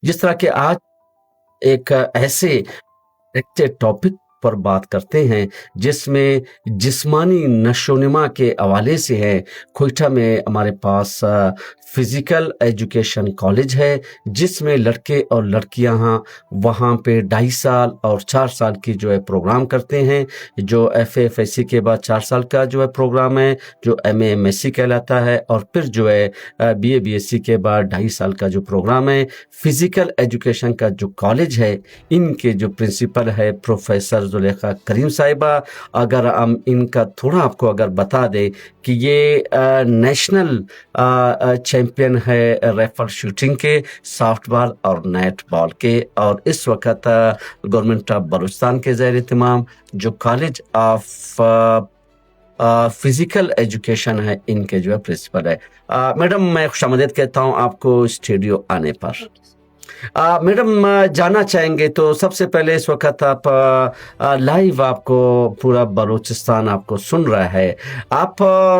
जिस तरह के आज एक ऐसे एक टॉपिक पर बात करते हैं जिसमें जिस्मानी नशोनुमा के हवाले से है। क्वेटा में हमारे पास फिजिकल एजुकेशन कॉलेज है जिसमें लड़के और लड़कियां वहाँ पे 2.5 साल और 4 साल की जो है प्रोग्राम करते हैं। जो FA-FSC के बाद 4 साल का जो है प्रोग्राम है, जो MA MSc कहलाता है, और फिर जो है BA BSc के बाद 2.5 साल का जो प्रोग्राम है। फिजिकल एजुकेशन का जो कॉलेज है, इनके जो प्रिंसिपल है प्रोफेसर जुलेखा करीम साहिबा, अगर हम इनका थोड़ा आपको अगर बता दें कि ये नेशनल चैंपियन है राइफल शूटिंग के, सॉफ्ट बॉल और नेट बॉल के, और इस वक्त गवर्नमेंट ऑफ बलूचिस्तान के ज़ेर एहतमाम जो कॉलेज ऑफ फिजिकल एजुकेशन है, इनके जो है प्रिंसिपल है। मैडम, मैं खुशामदीद कहता हूँ आपको स्टूडियो आने पर। मैडम, जानना चाहेंगे तो सबसे पहले इस वक्त आप लाइव आपको पूरा बलूचिस्तान आपको सुन रहा है। आप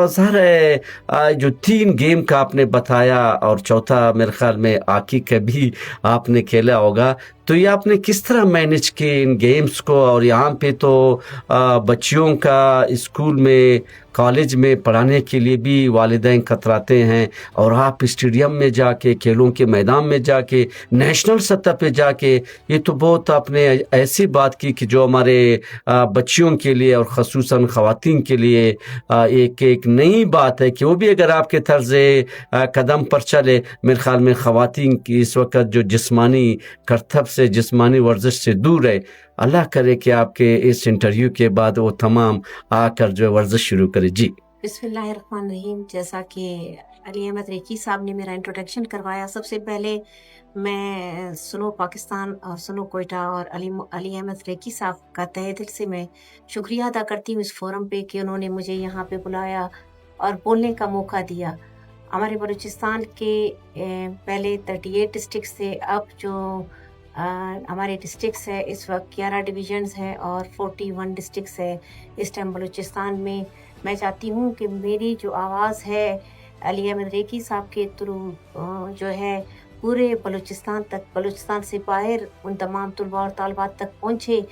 ज़ाहिर जो 3 गेम का आपने बताया और चौथा मेरे ख्याल में आकी का भी आपने खेला होगा, तो ये आपने किस तरह मैनेज किए इन गेम्स को? और यहाँ पे तो बच्चियों का स्कूल में कॉलेज में पढ़ाने के लिए भी वालिदैन कतराते हैं, और आप स्टेडियम में जाके, खेलों के मैदान में जाके, नेशनल सतह पे जाके, ये तो बहुत आपने ऐसी बात की कि जो हमारे बच्चियों के लिए और ख़ुसूसन ख़वातीन के लिए एक नई बात है कि वो भी अगर आपके तर्ज़ कदम पर चले। मेरे ख्याल में ख़वातीन की इस वक्त जो जिस्मानी करतब से, जिस्मानी वर्जिश से दूर है। अल्लाह करे कि आपके इस इंटरव्यू के बाद वो तमाम आकर जो वर्जिश शुरू करे। जी बिस्मिल्लाहिर्रहमानिर्रहीम। जैसा कि अली अहमद रेकी साहब ने मेरा इंट्रोडक्शन करवाया, सबसे पहले मैं सुनो पाकिस्तान और सुनो कोयटा और अली अहमद रेकी साहब का तहे दिल से मैं शुक्रिया अदा करती हूँ इस फोरम पे कि उन्होंने मुझे यहाँ पे बुलाया और बोलने का मौका दिया। हमारे बलूचिस्तान के पहले 38 डिस्ट्रिक्ट से अब जो हमारे डिस्ट्रिक्ट्स है इस वक्त 11 डिवीजन्स है और 41 डिस्ट्रिक्ट्स है इस टाइम बलूचिस्तान में। मैं चाहती हूँ कि मेरी जो आवाज़ है अली अहमद रेकी साहब के थ्रू जो है पूरे बलूचिस्तान तक, बलूचिस्तान से बाहर उन तमाम तलबा और तालबात तक पहुँचे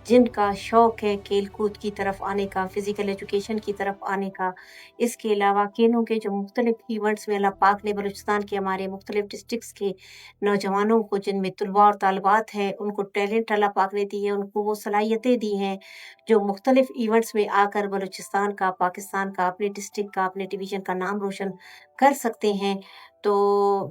जिनका शौक़ है खेल कूद की तरफ आने का, फ़िज़िकल एजुकेशन की तरफ आने का। इसके अलावा खेलों के जो मुख्तलिफ इवेंट्स में अल्लाह पाक ने बलूचिस्तान के हमारे मुख्तलिफ डिस्ट्रिक्ट्स के नौजवानों को, जिनमें तलबा और तालबात हैं, उनको टैलेंट अल्लाह पाक ने दी है, उनको वो सलाहियतें दी हैं जो मुख्तलिफ इवेंट्स में आकर बलूचिस्तान का, पाकिस्तान का, अपने डिस्ट्रिक्ट का, अपने डिवीज़न का नाम रोशन कर सकते हैं। तो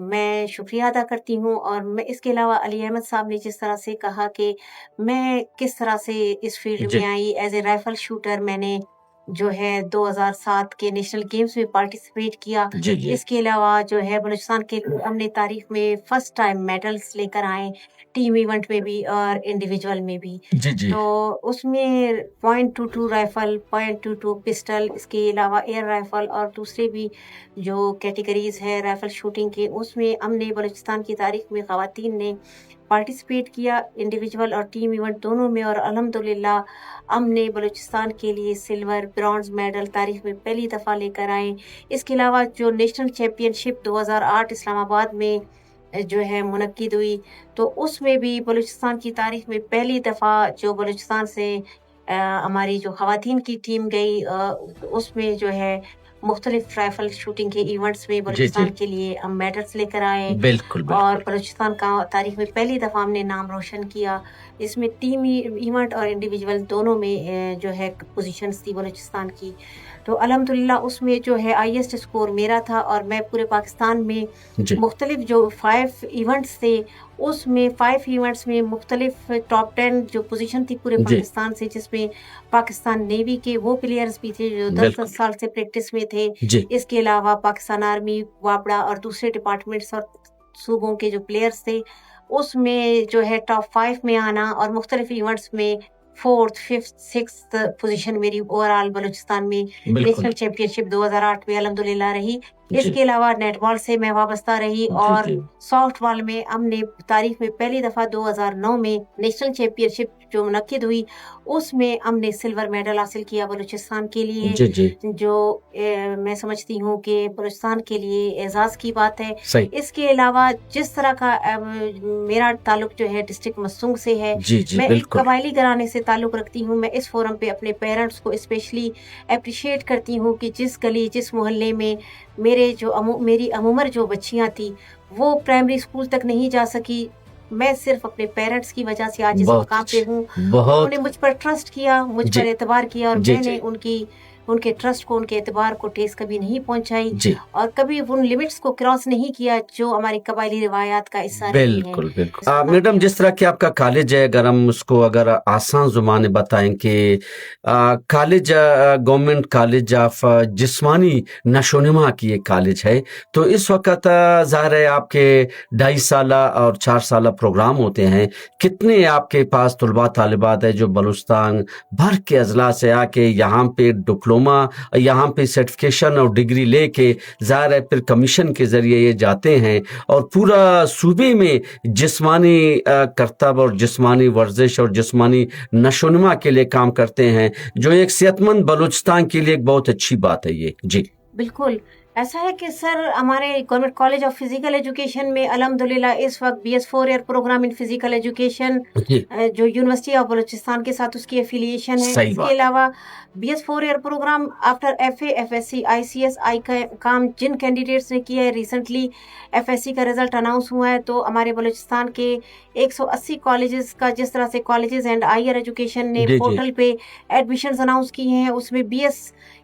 मैं शुक्रिया अदा करती हूँ। और मैं इसके अलावा अली अहमद साहब ने जिस तरह से कहा कि मैं किस तरह से इस फील्ड जी में I as a rifle shooter, मैंने जो है 2007 के नेशनल गेम्स में पार्टिसिपेट किया। जी जी इसके अलावा जो है बलूचिस्तान के हमने तारीख में फर्स्ट टाइम मेडल्स लेकर आए, टीम इवेंट में भी और इंडिविजुअल में भी। जी जी तो उसमें .22 राइफल, .22 पिस्टल, इसके अलावा एयर राइफल और दूसरे भी जो कैटेगरीज है राइफल शूटिंग के, उसमें हमने बलूचिस्तान की तारीख में ख़वातीन ने पार्टिसिपेट किया इंडिविजुअल और टीम इवेंट दोनों में। और अल्हम्दुलिल्लाह हमने बलूचिस्तान के लिए सिल्वर, ब्रॉन्ज मेडल तारीख में पहली दफ़ा लेकर आए। इसके अलावा जो नेशनल चैम्पियनशिप 2008 इस्लामाबाद में जो है मुनक्किद हुई, तो उसमें भी बलूचिस्तान की तारीख में पहली दफ़ा जो बलूचिस्तान से हमारी जो ख़वातीन की टीम गई, उसमें जो है मुख्तलिफ राइफल शूटिंग के इवेंट्स में जी बलूचिस्तान जी के लिए हम मेडल्स लेकर आए। बिल्कुल और बिल्कुल। बलूचिस्तान का तारीख में पहली दफ़ा हमने नाम रोशन किया। इसमें टीम इवेंट और इंडिविजुअल दोनों में जो है पोजीशंस थी बलूचिस्तान की। तो अल्हम्दुलिल्लाह उसमें जो है हाईएस्ट स्कोर मेरा था। और मैं पूरे पाकिस्तान में जी मुख्तलिफ जो 5 इवेंट्स थे, उसमें 5 इवेंट्स में मुख्तलिफ टॉप 10 जो पोजीशन थी पूरे जी पाकिस्तान से, जिसमें पाकिस्तान नेवी के वो प्लेयर्स भी थे जो 10-10 बिल्कुल साल से प्रैक्टिस में थे। जी इसके अलावा पाकिस्तान आर्मी, वापड़ा और दूसरे डिपार्टमेंट्स और सूबों के जो प्लेयर्स थे, उसमें जो है टॉप 5 में आना और मुख्तलिफ इवेंट्स में 4th, 5th, 6th पोजीशन मेरी ओवरऑल बलूचिस्तान में बिल्कुल नेशनल चैंपियनशिप 2008 में अल्हम्दुलिल्लाह रही। इसके अलावा नेटबॉल से मैं वाबस्ता रही और सॉफ्ट बॉल में हमने तारीख में पहली दफ़ा 2009 में नेशनल चैंपियनशिप जो मुनक्किद हुई उसमें हमने सिल्वर मेडल हासिल किया बलूचिस्तान के लिए, जो मैं समझती हूँ कि बलूचिस्तान के लिए एजाज़ की बात है। इसके अलावा जिस तरह का मेरा ताल्लुक जो है डिस्ट्रिक्ट मसूंग से है, मैं एक कबायली घराने से ताल्लुक रखती हूँ। मैं इस फोरम पे अपने पेरेंट्स को स्पेशली अप्रिशिएट करती हूँ कि जिस गली जिस मोहल्ले में मेरी अमूमर जो बच्चियाँ थी वो प्राइमरी स्कूल तक नहीं जा सकी, मैं सिर्फ अपने पेरेंट्स की वजह से आज इस मकाम पे हूँ। उन्होंने मुझ पर ट्रस्ट किया, मुझ पर एतबार किया और मैंने उनके ट्रस्ट को, उनके एतबार को ठेस कभी नहीं पहुंचाई और कभी उन लिमिट्स को क्रॉस नहीं किया जो हमारी कबायली रिवायात का हिस्सा है। बिल्कुल। मैडम, जिस तरह की आपका कॉलेज है, अगर हम उसको अगर आसान जुबान में बताएं कि कॉलेज गवर्नमेंट कॉलेज ऑफ जिस्मानी नशोनुमा की एक कॉलेज है, तो इस वक्त ज़ाहिर है आपके 2.5 साल और 4 साल प्रोग्राम होते हैं। कितने आपके पास तलबा तालिबात है जो बलूचिस्तान भर के अजला से आके यहाँ पे डिप्लोमा, यहाँ पे सर्टिफिकेशन और डिग्री लेके ज़ाहिर है फिर कमीशन के ज़रिए ये जाते हैं और पूरा सूबे में जिस्मानी करतब और जिस्मानी वर्जिश और जिस्मानी नशोनुमा के लिए काम करते हैं, जो एक सेहतमंद बलूचिस्तान के लिए एक बहुत अच्छी बात है ये। जी बिल्कुल ऐसा है कि सर हमारे government college of physical education में अल्हम्दुलिल्लाह इस वक्त BS 4 year programme in physical education जो यूनिवर्सिटी ऑफ बलूचिस्तान के साथ उसकी एफिलिएशन है। इसके अलावा BS 4 year programme after FA FSC ICS काम जिन कैंडिडेट्स ने किया है, रिसेंटली FSC का रिजल्ट अनाउंस हुआ है, तो हमारे बलूचिस्तान के 180 कॉलेजेस का जिस तरह से कॉलेजेस एंड हायर एजुकेशन ने पोर्टल पे एडमिशंस अनाउंस किए हैं, उसमें BS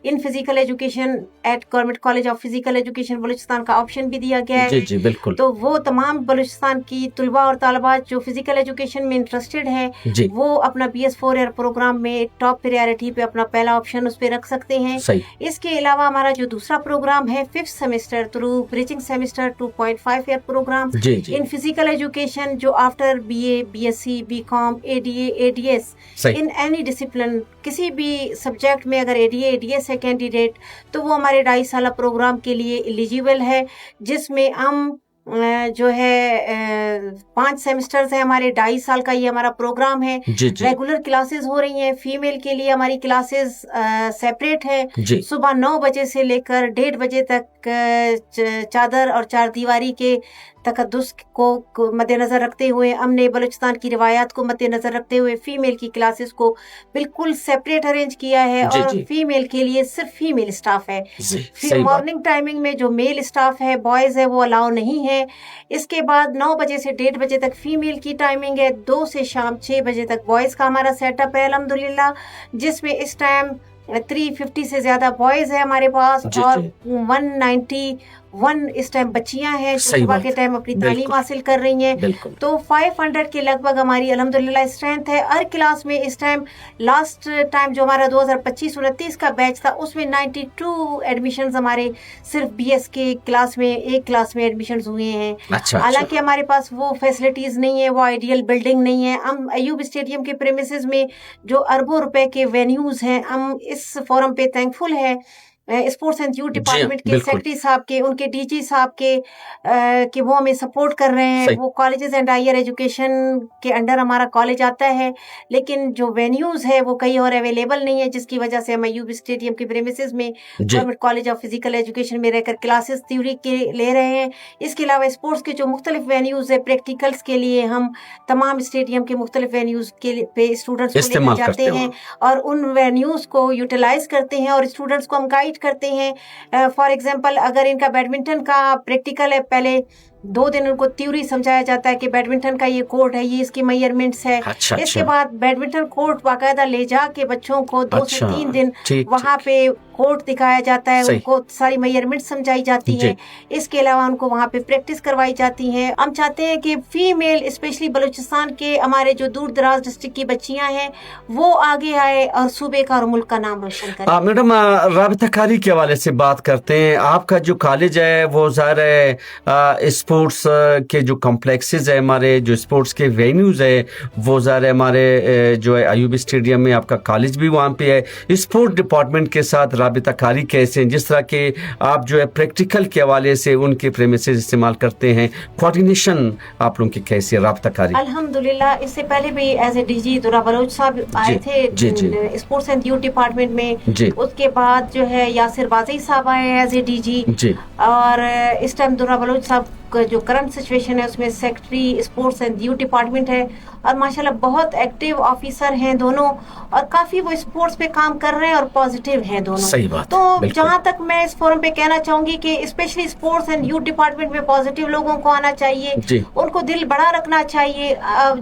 in physical education at government college of physical education Balochistan का ऑप्शन भी दिया गया है। जी बिल्कुल। तो वो तमाम बलूचिस्तान की तुलबा और तालिबात जो फिजिकल एजुकेशन में इंटरेस्टेड है वो अपना BS 4 ईयर प्रोग्राम में टॉप प्रायोरिटी पे अपना पहला ऑप्शन उस पे रख सकते हैं। इसके अलावा हमारा जो दूसरा प्रोग्राम है 5th semester through bridging semester 2.5 year programme in physical education, जो after BA BSc BCom ADA ADS in any discipline, किसी भी सब्जेक्ट में अगर ADA ADS है कैंडिडेट तो वो हमारे 2.5 साल प्रोग्राम के लिए एलिजिबल है, जिसमें हम जो है 5 सेमेस्टर्स है हमारे। 2.5 साल का ये हमारा प्रोग्राम है। रेगुलर क्लासेस हो रही हैं। फीमेल के लिए हमारी क्लासेस सेपरेट है। सुबह 9 बजे से लेकर 1:30 बजे तक चादर और चार दीवारी के तकद्दुस को मद्देनजर रखते हुए, हमने बलूचिस्तान की रिवायात को मद्देनजर रखते हुए फीमेल की क्लासेस को बिल्कुल सेपरेट अरेंज किया है और फीमेल के लिए सिर्फ फीमेल स्टाफ है। फिर मॉर्निंग टाइमिंग में जो मेल स्टाफ है, बॉयज है, वो अलाउ नहीं है। इसके बाद 9 बजे से 1:30 बजे तक फीमेल की टाइमिंग है। 2 से शाम 6 बजे तक बॉयज का हमारा सेटअप है अल्हम्दुलिल्लाह, जिसमें इस टाइम 350 से ज्यादा बॉयज है हमारे पास और 191 इस टाइम बच्चियां हैं जो सुबह के टाइम अपनी तालीम हासिल कर रही हैं। तो 500 के लगभग हमारी अल्हम्दुलिल्लाह स्ट्रेंथ है हर क्लास में। इस टाइम लास्ट टाइम जो हमारा 2025-29 का बैच था उसमें 92 एडमिशंस हमारे सिर्फ BS के क्लास में, एक क्लास में एडमिशंस हुए हैं। हालांकि हमारे पास वो फैसिलिटीज नहीं है, वो आइडियल बिल्डिंग नहीं है। हम अयूब स्टेडियम के प्रेमिसेस में जो अरबों रुपए के वेन्यूज हैं, हम इस फोरम पे थैंकफुल है स्पोर्ट्स एंड यूथ डिपार्टमेंट के सेक्रेटरी साहब के, उनके DG साहब के वो हमें सपोर्ट कर रहे हैं। वो कॉलेजेस एंड हायर एजुकेशन के अंडर हमारा कॉलेज आता है, लेकिन जो वेन्यूज है वो कहीं और अवेलेबल नहीं है, जिसकी वजह से हम अयूब स्टेडियम के प्रेमिसेस में government college of physical education में रहकर क्लासेस थ्योरी के ले रहे हैं। इसके अलावा स्पोर्ट्स के जो मुख्तलिफ वेन्यूज है प्रैक्टिकल्स के लिए, हम तमाम स्टेडियम के मुख्तलिफ वेन्यूज के पे स्टूडेंट्स को लेकर जाते हैं और उन वेन्यूज को यूटिलाइज करते हैं और स्टूडेंट्स को हम गाइड करते हैं। फॉर एग्जांपल अगर इनका बैडमिंटन का प्रैक्टिकल है, पहले 2 दिन उनको थ्योरी समझाया जाता है कि बैडमिंटन का ये कोर्ट है, ये इसकी मेजरमेंट्स है। इसके बाद बैडमिंटन कोर्ट बाकायदा ले जाके बच्चों को 2 से 3 दिन वहाँ पे कोर्ट दिखाया जाता है, उनको सारी मेजरमेंट समझाई जाती है। इसके अलावा उनको वहाँ पे प्रैक्टिस करवाई जाती है। हम चाहते हैं कि फीमेल स्पेशली बलूचिस्तान के हमारे जो दूर दराज डिस्ट्रिक्ट की बच्चियां हैं वो आगे आए और सूबे का और मुल्क का नाम रोशन करें। मैडम, राबिताकारी के हवाले से बात करते हैं। आपका जो कॉलेज है वो ज़ाहिर है स्पोर्ट्स के जो कॉम्प्लेक्सेस है हमारे, जो स्पोर्ट्स के वेन्यूज़ है वो ज़्यादा हमारे जो है अयूब स्टेडियम में, आपका कॉलेज भी वहाँ पे है। स्पोर्ट डिपार्टमेंट के साथ राबिता कारी कैसे, जिस तरह के आप जो है प्रैक्टिकल के हवाले से उनके प्रेमिसेस इस्तेमाल करते हैं, कोऑर्डिनेशन आप लोगों की कैसी है, राबिता कारी? अल्हम्दुलिल्लाह, इससे पहले भी एज ए डीजी दुरा बलोच साहब आए थे स्पोर्ट्स एंड यूथ डिपार्टमेंट में जी। उसके बाद जो है यासिर बाजी साहब आए एज ए डीजी जी। और इस टाइम दुरा बलोच साहब का जो करंट सिचुएशन है उसमें secretary sports and youth department है और माशाल्लाह बहुत एक्टिव ऑफिसर हैं दोनों और काफी वो स्पोर्ट्स पे काम कर रहे हैं और पॉजिटिव हैं दोनों। सही बात। तो जहां तक मैं इस फोरम पे कहना चाहूंगी कि specially sports and youth department में पॉजिटिव लोगों को आना चाहिए, उनको दिल बड़ा रखना चाहिए।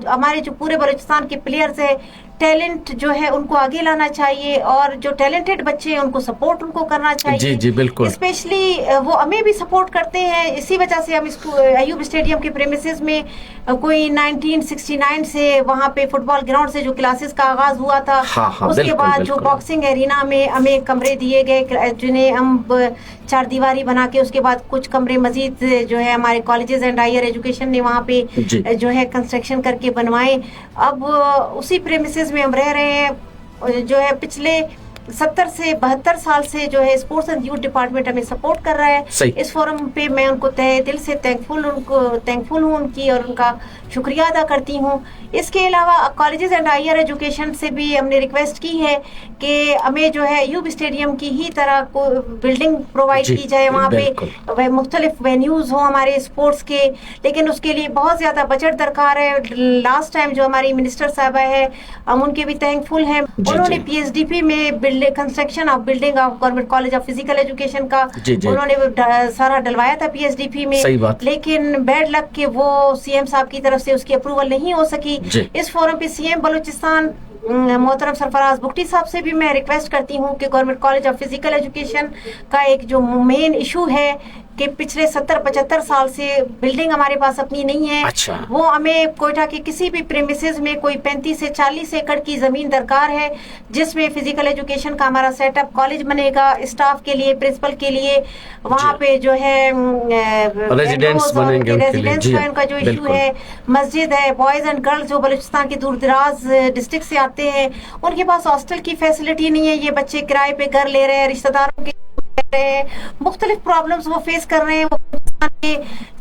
हमारे जो पूरे बलूचिस्तान के प्लेयर्स है, टैलेंट जो है उनको आगे लाना चाहिए और जो टैलेंटेड बच्चे हैं उनको सपोर्ट उनको करना चाहिए। जी जी बिल्कुल। स्पेशली वो हमें भी सपोर्ट करते हैं, इसी वजह से हम अयूब स्टेडियम के प्रेमिसेस में कोई 1969 से वहाँ पे फुटबॉल ग्राउंड से जो क्लासेस का आगाज हुआ था, उसके बिल्कुल, बाद बिल्कुल। जो बॉक्सिंग एरिना में हमें कमरे दिए गए जिन्हें हम चार दीवारी बना के, उसके बाद कुछ कमरे मजीद जो है हमारे कॉलेजेस एंड हायर एजुकेशन ने वहाँ पे जो है कंस्ट्रक्शन करके बनवाए। अब उसी प्रेमिसेस में हम रह रहे हैं। जो है पिछले 70 से 72 साल से जो है स्पोर्ट्स एंड यूथ डिपार्टमेंट हमें सपोर्ट कर रहा है। इस फोरम पे मैं उनको तहे दिल से थैंकफुल हूँ उनकी और उनका शुक्रिया अदा करती हूँ। इसके अलावा कॉलेजेस एंड हायर एजुकेशन से भी हमने रिक्वेस्ट की है कि हमें जो है यूब स्टेडियम की ही तरह को बिल्डिंग प्रोवाइड की जाए, वहाँ पे मुख्तलिफ वेन्यूज हो हमारे स्पोर्ट्स के, लेकिन उसके लिए बहुत ज़्यादा बजट दरकार है। लास्ट टाइम जो हमारी मिनिस्टर साहबा है हम उनके भी थैंकफुल हैं, उन्होंने PSDP में construction of building of government college of physical education का उन्होंने सारा डलवाया था PSDP में, लेकिन बैड लक के वो CM साहब की तरफ से उसकी अप्रूवल नहीं हो सकी। इस फोरम पे CM बलूचिस्तान मोहतरम सरफराज बुगटी साहब से भी मैं रिक्वेस्ट करती हूँ कि government college of physical education का एक जो मेन इशू है कि पिछले 70-75 साल से बिल्डिंग हमारे पास अपनी नहीं है। वो हमें कोयटा के किसी भी प्रेमिसेस में कोई 35 से 40 एकड़ की जमीन दरकार है, जिसमें फिजिकल एजुकेशन का हमारा सेटअप कॉलेज बनेगा, स्टाफ के लिए, प्रिंसिपल के लिए, वहाँ पे जो है रेजिडेंट्स बनेंगे, रेजिडेंट्स का इनका जो इशू है, मस्जिद है, बॉयज एंड गर्ल्स जो बलूचिस्तान के दूर दराज डिस्ट्रिक्ट से आते हैं उनके पास हॉस्टल की फैसिलिटी नहीं है, ये बच्चे किराए पे घर ले रहे हैं, रिश्तेदारों के मुख्तलिफ प्रॉब्लम्स वो फेस कर रहे हैं। वो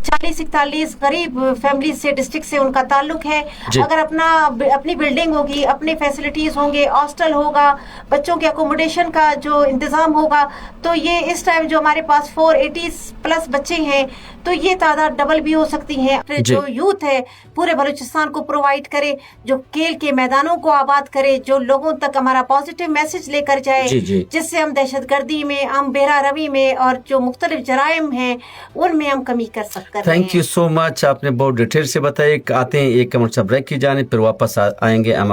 40-41 गरीब फैमिली से डिस्ट्रिक्ट से उनका ताल्लुक है। अगर अपनी बिल्डिंग होगी, अपने फैसिलिटीज होंगे, हॉस्टल होगा, बच्चों के अकोमोडेशन का जो इंतजाम होगा, तो ये इस टाइम जो हमारे पास 480 प्लस बच्चे हैं तो ये तादाद डबल भी हो सकती है। जो यूथ है पूरे बलूचिस्तान को प्रोवाइड करे, जो खेल के मैदानों को आबाद करे, जो लोगों तक हमारा पॉजिटिव मैसेज लेकर जाए, जिससे हम दहशतगर्दी में, हम बेरा रवी में और जो मुख्तलिफ जराइम हैं उनमें हम कमी कर सकते हैं। थैंक यू सो मच, आपने बहुत डिटेल से बताया। आते हैं एक कमर ब्रेक की जाने, फिर वापस आएंगे हम